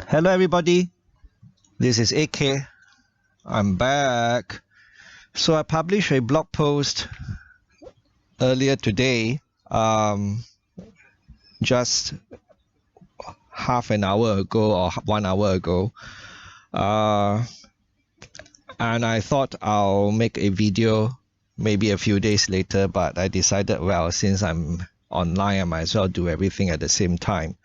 Hello everybody, this is AK. I'm back. So I published a blog post earlier today, just half an hour ago or 1 hour ago. And I thought I'll make a video maybe a few days later, but I decided, well, since I'm online, I might as well do everything at the same time.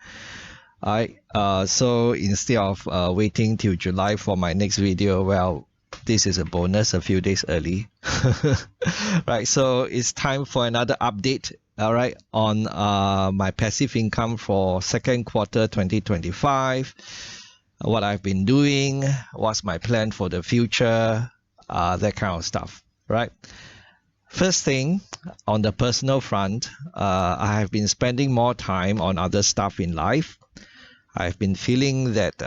So instead of waiting till July for my next video, well, this is a bonus, a few days early. Right, so it's time for another update, all right, on my passive income for second quarter 2025, what I've been doing, what's my plan for the future, that kind of stuff, right? First thing, on the personal front, I have been spending more time on other stuff in life. I've been feeling that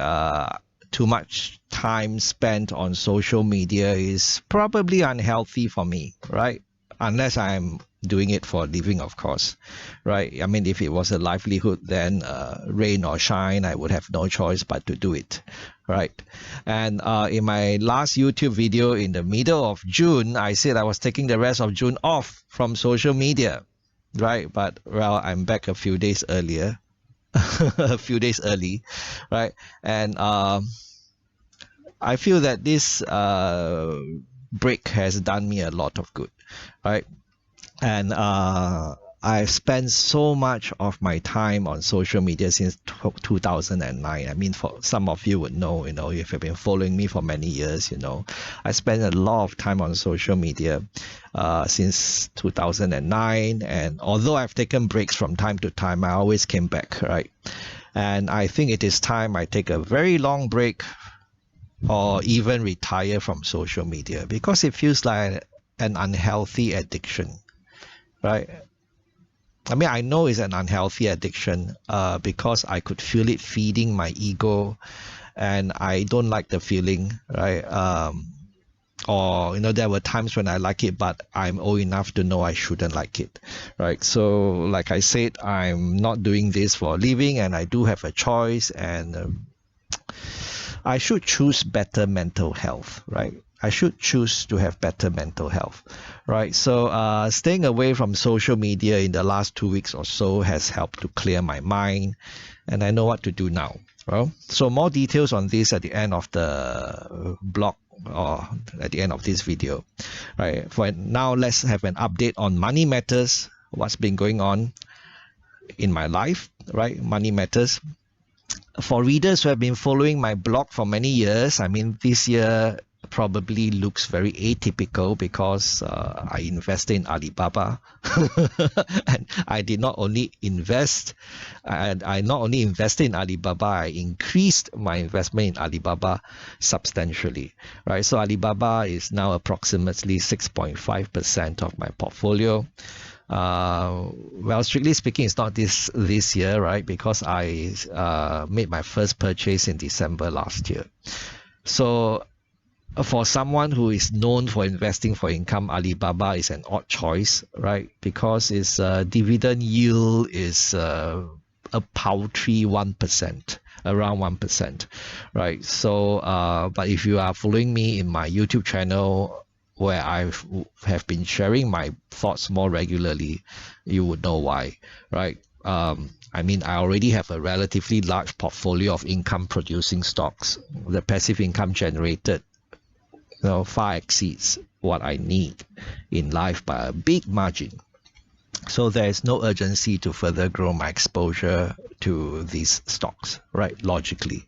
too much time spent on social media is probably unhealthy for me, right? Unless I'm doing it for a living, of course, right? I mean, if it was a livelihood, then rain or shine, I would have no choice but to do it, right? And in my last YouTube video in the middle of June, I said I was taking the rest of June off from social media, right? But, well, I'm back a few days earlier. A few days early, right? And I feel that this break has done me a lot of good, right? And I've spent so much of my time on social media since 2009. I mean, for some of you would know, if you've been following me for many years, I spent a lot of time on social media since 2009. And although I've taken breaks from time to time, I always came back, right? And I think it is time I take a very long break or even retire from social media because it feels like an unhealthy addiction, right? I mean, I know it's an unhealthy addiction because I could feel it feeding my ego, and I don't like the feeling, right? Or there were times when I like it, but I'm old enough to know I shouldn't like it, right? So, like I said, I'm not doing this for a living, and I do have a choice, and I should choose better mental health, right? I should choose to have better mental health, right? So staying away from social media in the last 2 weeks or so has helped to clear my mind, and I know what to do now. Well, so more details on this at the end of the blog or at the end of this video, right? For now, let's have an update on money matters, what's been going on in my life, right? Money matters. For readers who have been following my blog for many years, I mean, this year probably looks very atypical because I invested in Alibaba. And I did not only invest, and I not only invested in Alibaba, I increased my investment in Alibaba substantially, right? So Alibaba is now approximately 6.5% of my portfolio. Well, strictly speaking, it's not this year, right? Because I made my first purchase in December last year. So for someone who is known for investing for income, Alibaba is an odd choice, right? Because its dividend yield is a paltry 1%, around 1%, right? So, but if you are following me in my YouTube channel, where I have been sharing my thoughts more regularly, you would know why, right? I mean, I already have a relatively large portfolio of income producing stocks. The passive income generated far exceeds what I need in life by a big margin. So there is no urgency to further grow my exposure to these stocks, right? Logically.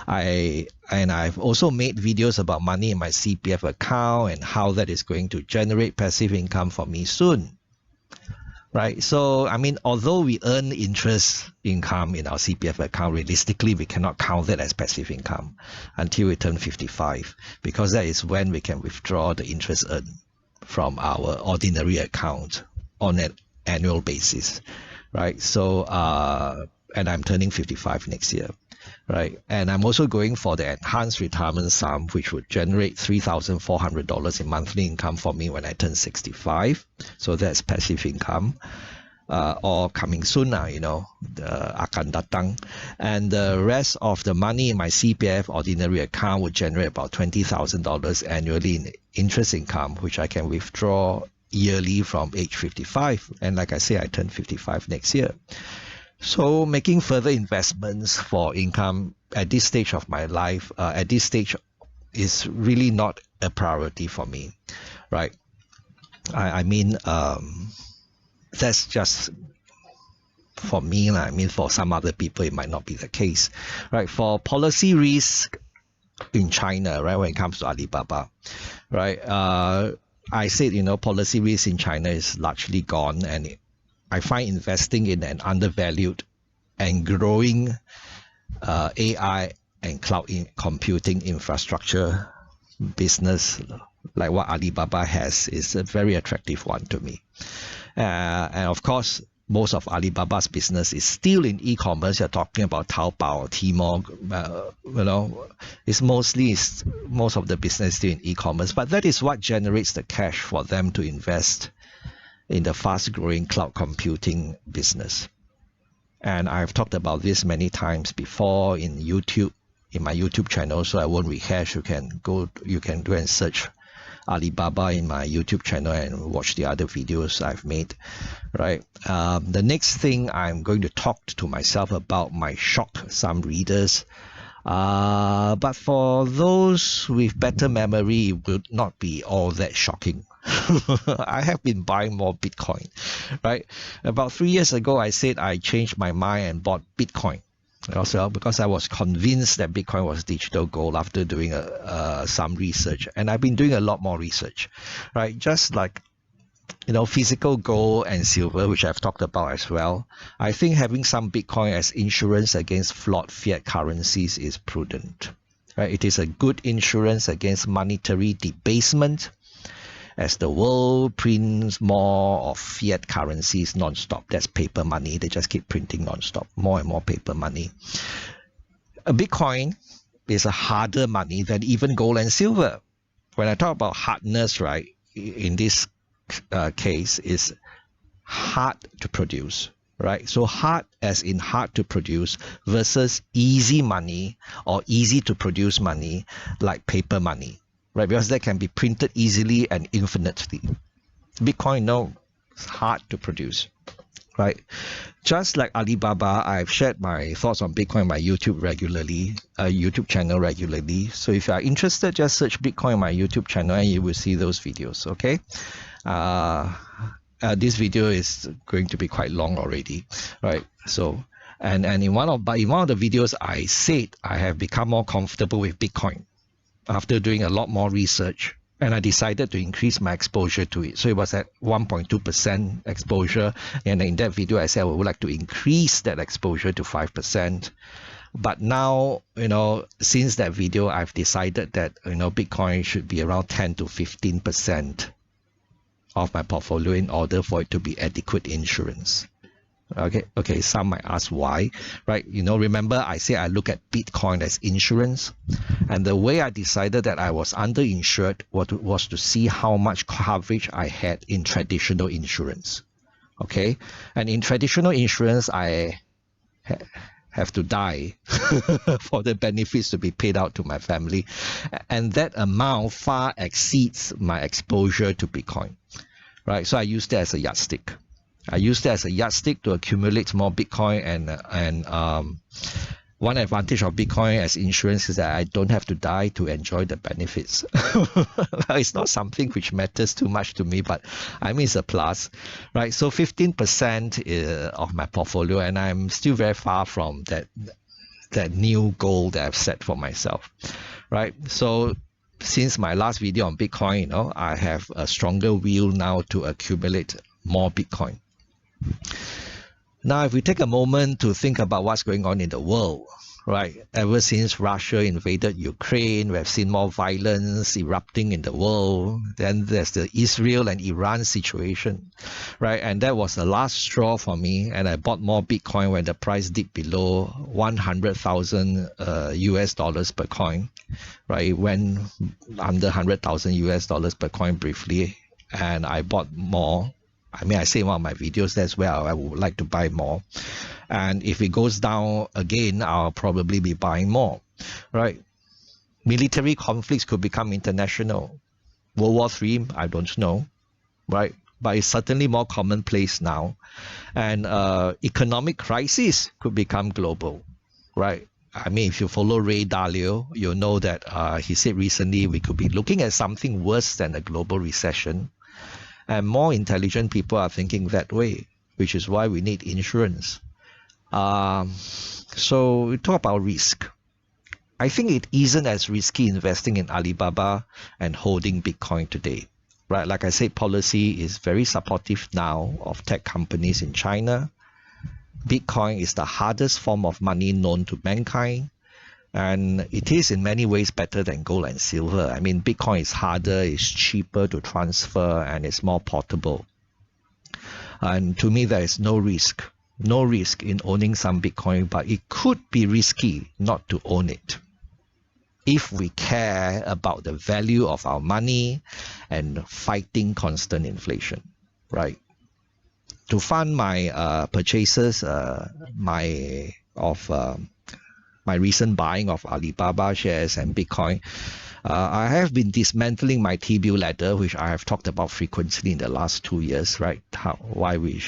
I've also made videos about money in my CPF account and how that is going to generate passive income for me soon. Right. So, I mean, although we earn interest income in our CPF account, realistically, we cannot count that as passive income until we turn 55, because that is when we can withdraw the interest earned from our ordinary account on an annual basis. Right. So, and I'm turning 55 next year. Right. And I'm also going for the enhanced retirement sum, which would generate $3,400 in monthly income for me when I turn 65. So that's passive income. or coming soon now, the akan datang. And the rest of the money in my CPF ordinary account would generate about $20,000 annually in interest income, which I can withdraw yearly from age 55. And like I say, I turn 55 next year. So making further investments for income at this stage of my life, at this stage, is really not a priority for me, right? I mean, that's just for me. I mean, for some other people, it might not be the case, right? For policy risk in China, right, when it comes to Alibaba, right, I said, policy risk in China is largely gone, and I find investing in an undervalued and growing AI and cloud computing infrastructure business like what Alibaba has is a very attractive one to me. And of course, most of Alibaba's business is still in e-commerce. You're talking about Taobao, Tmall, it's most of the business still in e-commerce. But that is what generates the cash for them to invest in the fast-growing cloud computing business. And I've talked about this many times before in YouTube, in my YouTube channel, so I won't rehash. You can go and search Alibaba in my YouTube channel and watch the other videos I've made, right? The next thing I'm going to talk to myself about might shock some readers, but for those with better memory, it would not be all that shocking. I have been buying more Bitcoin, right? About 3 years ago, I said I changed my mind and bought Bitcoin. Also, because I was convinced that Bitcoin was digital gold after doing some research, and I've been doing a lot more research, right? Just like physical gold and silver, which I've talked about as well. I think having some Bitcoin as insurance against flawed fiat currencies is prudent, right? It is a good insurance against monetary debasement, as the world prints more of fiat currencies non-stop. That's paper money. They just keep printing non-stop, more and more paper money. A Bitcoin is a harder money than even gold and silver. When I talk about hardness, right, in this case, is hard to produce, right? So hard as in hard to produce versus easy money or easy to produce money like paper money. Right, because that can be printed easily and infinitely. Bitcoin, no, it's hard to produce, right? Just like Alibaba, I've shared my thoughts on Bitcoin on my YouTube channel regularly. So if you are interested, just search Bitcoin on my YouTube channel and you will see those videos, okay? This video is going to be quite long already, right? So, and in one of the videos, I said I have become more comfortable with Bitcoin after doing a lot more research, and I decided to increase my exposure to it. So it was at 1.2% exposure, and in that video I said I would like to increase that exposure to 5%. But now, since that video, I've decided that Bitcoin should be around 10 to 15% of my portfolio in order for it to be adequate insurance. Okay, some might ask why, right? Remember I say I look at Bitcoin as insurance, and the way I decided that I was underinsured was to see how much coverage I had in traditional insurance. Okay, and in traditional insurance, I have to die for the benefits to be paid out to my family, and that amount far exceeds my exposure to Bitcoin, right? So I use that as a yardstick. I use that as a yardstick to accumulate more Bitcoin, and one advantage of Bitcoin as insurance is that I don't have to die to enjoy the benefits. It's not something which matters too much to me, but I mean it's a plus, right? So 15% of my portfolio, and I'm still very far from that new goal that I've set for myself, right? So since my last video on Bitcoin, I have a stronger will now to accumulate more Bitcoin. Now, if we take a moment to think about what's going on in the world, right? Ever since Russia invaded Ukraine, we have seen more violence erupting in the world. Then there's the Israel and Iran situation, right? And that was the last straw for me. And I bought more Bitcoin when the price dipped below 100,000 US dollars per coin, right? It went under 100,000 US dollars per coin briefly, and I bought more. I mean, I say in one of my videos, that's where I would like to buy more. And if it goes down again, I'll probably be buying more, right? Military conflicts could become international. World War III, I don't know, right? But it's certainly more commonplace now. And economic crisis could become global, right? I mean, if you follow Ray Dalio, you'll know that he said recently we could be looking at something worse than a global recession. And more intelligent people are thinking that way, which is why we need insurance. So we talk about risk. I think it isn't as risky investing in Alibaba and holding Bitcoin today, right? Like I said, policy is very supportive now of tech companies in China. Bitcoin is the hardest form of money known to mankind, and it is in many ways better than gold and silver. I mean, Bitcoin is harder, it's cheaper to transfer, and it's more portable. And to me, there is no risk in owning some Bitcoin, but it could be risky not to own it if we care about the value of our money and fighting constant inflation, right? To fund my purchases, my recent buying of Alibaba shares and Bitcoin, I have been dismantling my T-bill ladder, which I have talked about frequently in the last 2 years, right? Why we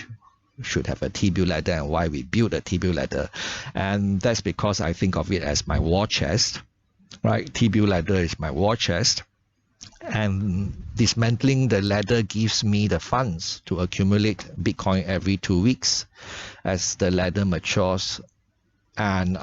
should have a T-bill ladder and why we build a T-bill ladder. And that's because I think of it as my war chest, right? T-bill ladder is my war chest. And dismantling the ladder gives me the funds to accumulate Bitcoin every 2 weeks as the ladder matures, and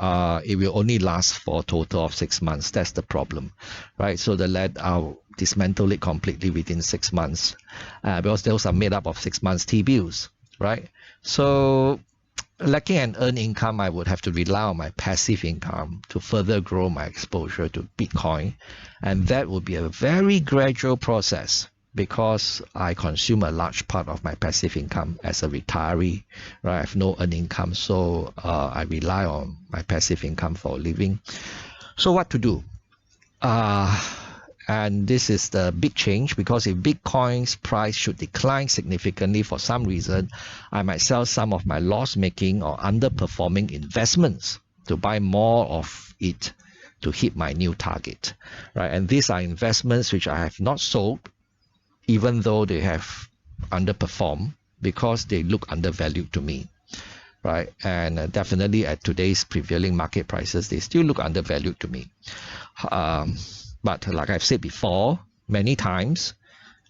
it will only last for a total of 6 months. That's the problem, right? So the ladder, I'll dismantle it completely within 6 months because those are made up of 6 months T-bills, right? So lacking an earned income, I would have to rely on my passive income to further grow my exposure to Bitcoin. And that would be a very gradual process because I consume a large part of my passive income as a retiree, right? I have no earned income, so I rely on my passive income for a living. So what to do? And this is the big change, because if Bitcoin's price should decline significantly for some reason, I might sell some of my loss-making or underperforming investments to buy more of it to hit my new target, right? And these are investments which I have not sold, even though they have underperformed, because they look undervalued to me, right? And definitely at today's prevailing market prices, they still look undervalued to me. But like I've said before, many times,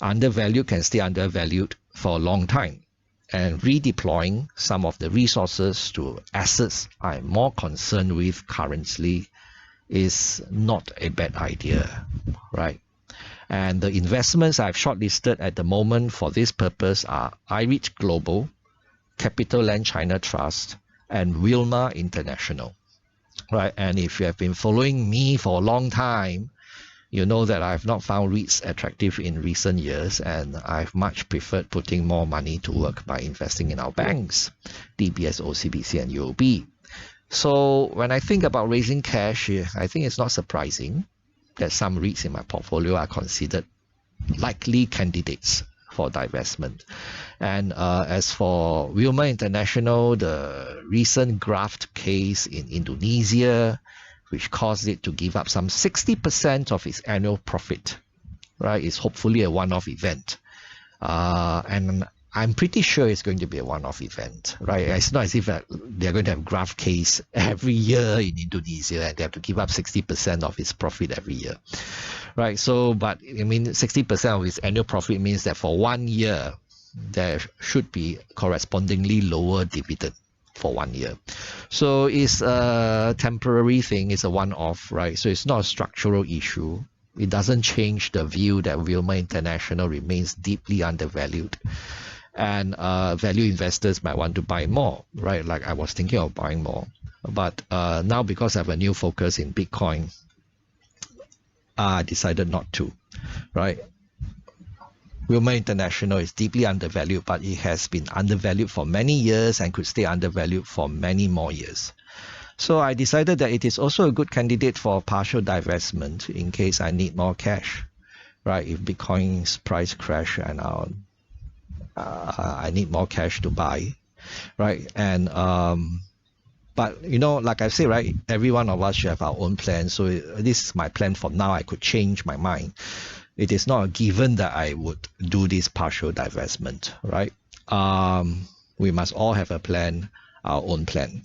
undervalued can stay undervalued for a long time. And redeploying some of the resources to assets I'm more concerned with currently is not a bad idea, right? And the investments I've shortlisted at the moment for this purpose are REIT Global, Capital Land China Trust, and Wilma International, right? And if you have been following me for a long time, you know that I've not found REITs attractive in recent years, and I've much preferred putting more money to work by investing in our banks, DBS, OCBC, and UOB. So when I think about raising cash, I think it's not surprising that some REITs in my portfolio are considered likely candidates for divestment. And as for Wilma International, the recent graft case in Indonesia, which caused it to give up some 60% of its annual profit, right, is hopefully a one-off event. And I'm pretty sure it's going to be a one-off event, right? It's not as if they're going to have graft case every year in Indonesia and they have to give up 60% of its profit every year, right? So, but I mean, 60% of its annual profit means that for 1 year, there should be correspondingly lower dividend for 1 year. So it's a temporary thing, it's a one-off, right? So it's not a structural issue. It doesn't change the view that Wilma International remains deeply undervalued. And value investors might want to buy more, right? Like I was thinking of buying more. But now because I have a new focus in Bitcoin, I decided not to, right? Wilma International is deeply undervalued, but it has been undervalued for many years and could stay undervalued for many more years. So I decided that it is also a good candidate for partial divestment in case I need more cash, right? If Bitcoin's price crash and I'll I need more cash to buy, right? And but like I say, right, every one of us should have our own plan. So this is my plan for now. I could change my mind. It is not a given that I would do this partial divestment, right? We must all have a plan, our own plan.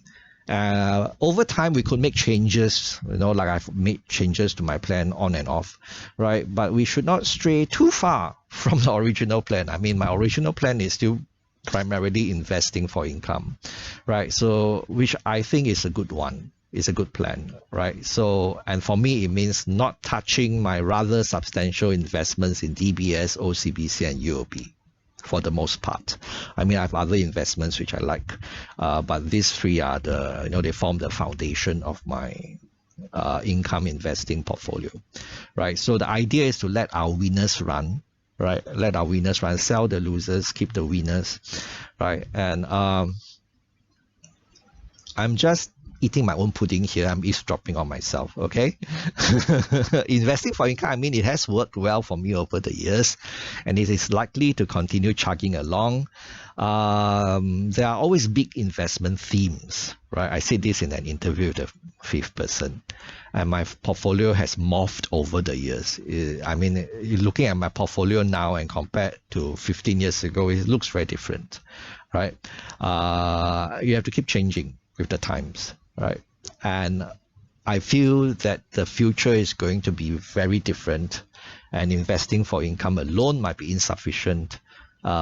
Over time, we could make changes, like I've made changes to my plan on and off, right? But we should not stray too far from the original plan. I mean, my original plan is still primarily investing for income, right? So, which I think is a good one. It's a good plan, right? So, and for me, it means not touching my rather substantial investments in DBS, OCBC, and UOB for the most part. I mean, I have other investments which I like, but these three are they form the foundation of my income investing portfolio, right? So the idea is to let our winners run, right? Let our winners run, sell the losers, keep the winners, right? And I'm just eating my own pudding here. I'm eavesdropping on myself, okay? Investing for income, I mean, it has worked well for me over the years, and it is likely to continue chugging along. There are always big investment themes, right? I said this in an interview with the fifth person, and my portfolio has morphed over the years. I mean, looking at my portfolio now and compared to 15 years ago, it looks very different, right? You have to keep changing with the times, right? And I feel that the future is going to be very different, and investing for income alone might be insufficient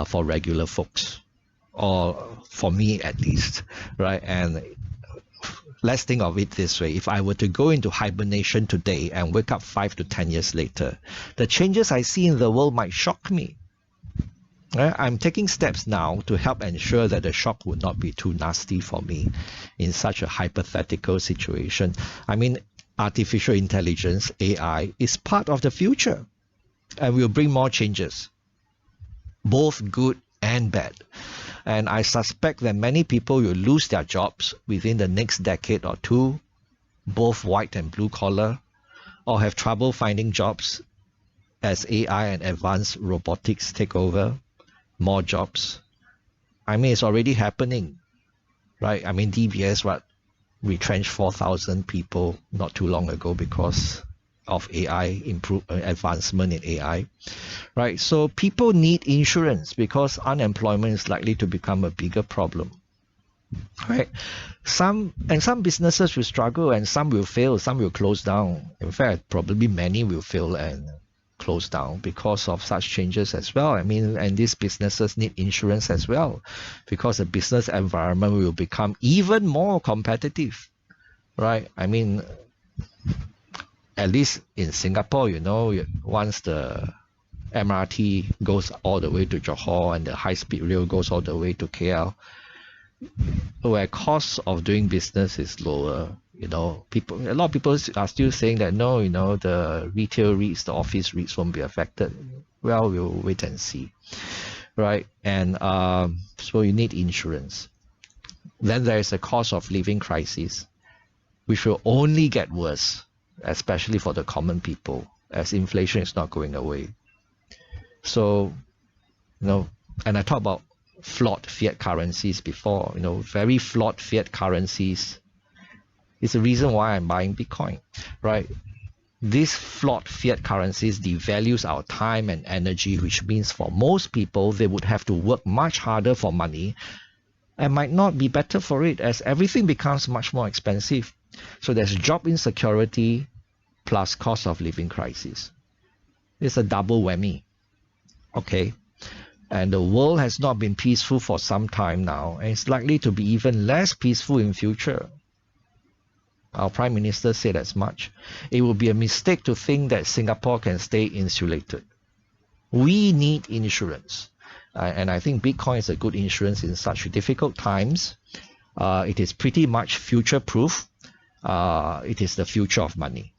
for regular folks, or for me at least, right? And let's think of it this way. If I were to go into hibernation today and wake up 5 to 10 years later, the changes I see in the world might shock me. I'm taking steps now to help ensure that the shock would not be too nasty for me in such a hypothetical situation. I mean, artificial intelligence, AI, is part of the future and will bring more changes, both good and bad. And I suspect that many people will lose their jobs within the next decade or two, both white and blue collar, or have trouble finding jobs as AI and advanced robotics take over more jobs. I mean, it's already happening, right? I mean, DBS retrenched 4,000 people not too long ago because of AI advancement in AI, right? So people need insurance because unemployment is likely to become a bigger problem, right? Some businesses will struggle, and some will fail, some will close down. In fact, probably many will fail and close down because of such changes as well. I mean, and these businesses need insurance as well, because the business environment will become even more competitive, right? I mean, at least in Singapore, once the MRT goes all the way to Johor and the high-speed rail goes all the way to KL, where cost of doing business is lower, a lot of people are still saying that no, the retail REITs, the office REITs won't be affected. Well, we'll wait and see, right? And so you need insurance. Then there is a cost of living crisis, which will only get worse, especially for the common people, as inflation is not going away. So, and I talked about flawed fiat currencies before, very flawed fiat currencies is the reason why I'm buying Bitcoin, right? These flawed fiat currencies devalues our time and energy, which means for most people, they would have to work much harder for money and might not be better for it, as everything becomes much more expensive. So there's job insecurity plus cost of living crisis. It's a double whammy, okay? And the world has not been peaceful for some time now, and it's likely to be even less peaceful in future. Our Prime Minister said as much. It would be a mistake to think that Singapore can stay insulated. We need insurance. And I think Bitcoin is a good insurance in such difficult times. It is pretty much future-proof. It is the future of money.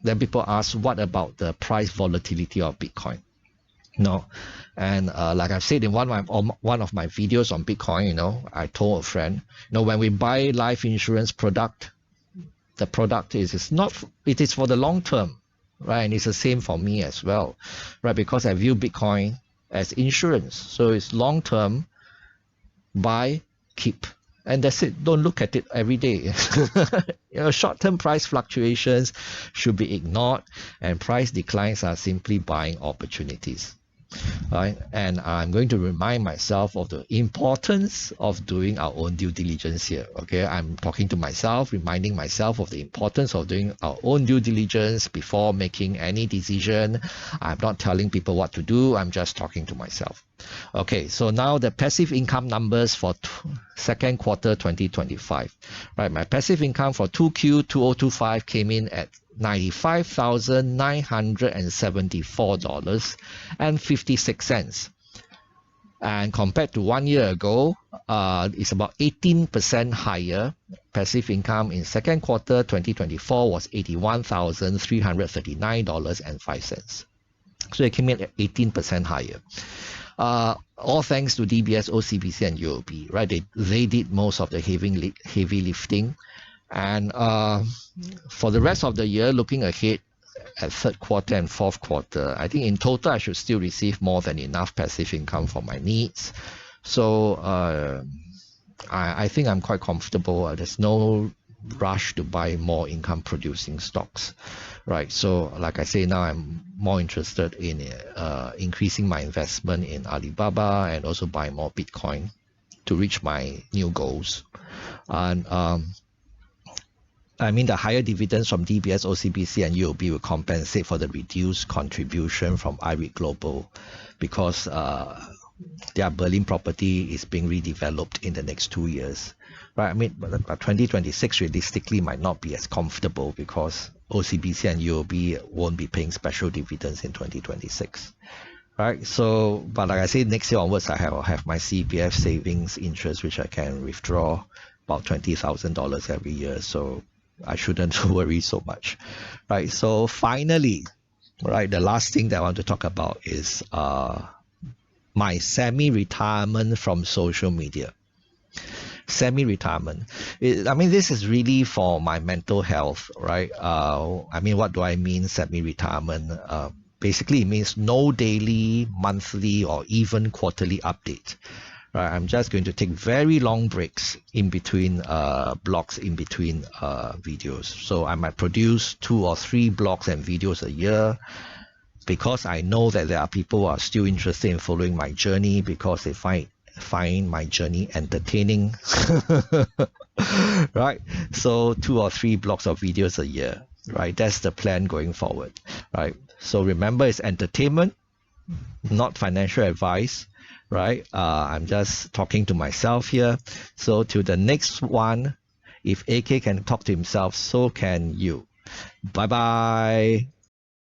Then people ask, what about the price volatility of Bitcoin? And like I've said in one of my videos on Bitcoin, I told a friend, when we buy life insurance product, the product it is for the long term. right? And it's the same for me as well, right? Because I view Bitcoin as insurance. So it's long term, buy, keep. And that's it. Don't look at it every day. Short-term price fluctuations should be ignored, and price declines are simply buying opportunities. Right? And I'm going to remind myself of the importance of doing our own due diligence here. Okay, I'm talking to myself, reminding myself of the importance of doing our own due diligence before making any decision. I'm not telling people what to do, I'm just talking to myself. Okay, so now the passive income numbers for second quarter 2025. Right, my passive income for 2Q 2025 came in at $95,974.56. And compared to 1 year ago, it's about 18% higher. Passive income in second quarter 2024 was $81,339.05. So it came in at 18% higher. All thanks to DBS, OCBC, and UOB, right? They did most of the heavy lifting. And for the rest of the year, looking ahead at third quarter and fourth quarter, I think in total I should still receive more than enough passive income for my needs. So I think I'm quite comfortable. There's no rush to buy more income producing stocks, right? So like I say, now I'm more interested in increasing my investment in Alibaba and also buy more Bitcoin to reach my new goals. And I mean, the higher dividends from DBS, OCBC, and UOB will compensate for the reduced contribution from REIT Global, because their Berlin property is being redeveloped in the next 2 years. Right? I mean, but 2026 realistically might not be as comfortable because OCBC and UOB won't be paying special dividends in 2026. Right? So, but like I said, next year onwards, I have my CPF savings interest, which I can withdraw about $20,000 every year. So I shouldn't worry so much, right? So finally, right, the last thing that I want to talk about is my semi-retirement from social media. Semi-retirement. I mean, this is really for my mental health, right? I mean, what do I mean semi-retirement? Basically, it means no daily, monthly, or even quarterly update. Right, I'm just going to take very long breaks in between blogs, in between videos. So I might produce 2 or 3 blogs and videos a year, because I know that there are people who are still interested in following my journey because they find my journey entertaining. Right? So 2 or 3 blogs of videos a year. Right? That's the plan going forward. Right? So remember, it's entertainment, not financial advice. Right? I'm just talking to myself here. So till the next one, if AK can talk to himself, so can you. Bye bye.